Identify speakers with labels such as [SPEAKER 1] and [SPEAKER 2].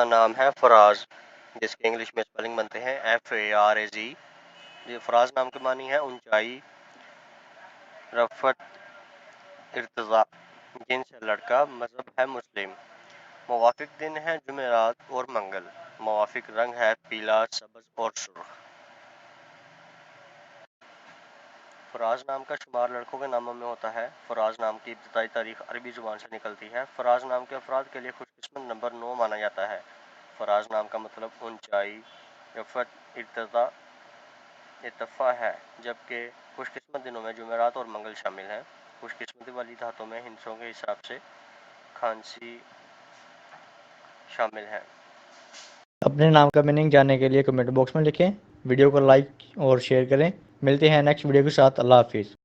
[SPEAKER 1] نام ہے فراز، جس کے انگلش میں سپیلنگ بنتے ہیں FARAZ۔ یہ فراز نام کے معنی ہے اونچائی، رفعت، ارتفاع، جنس ہے لڑکا، مذہب ہے مسلم۔ موافق دن ہے جمعرات اور منگل۔ موافق رنگ ہے پیلا، سبز اور سرخ۔ فراز نام کا شمار لڑکوں کے ناموں میں ہوتا ہے۔ فراز نام کی ابتدائی تاریخ عربی زبان سے نکلتی ہے۔ فراز نام کے افراد کے لیے خوش قسمت نمبر 9 مانا جاتا ہے۔ فراز نام کا مطلب اونچائی، رفعت، ارتفاع ہے، جبکہ خوش قسمت دنوں میں جمعرات اور منگل شامل ہیں۔ خوش قسمتی والی دھاتوں میں ہندسوں کے حساب سے کھانسی شامل ہے۔
[SPEAKER 2] اپنے نام کا میننگ جاننے کے لیے کمنٹ باکس میں لکھیں، ویڈیو کو لائک اور شیئر کریں۔ ملتے ہیں نیکسٹ ویڈیو کے ساتھ۔ اللہ حافظ۔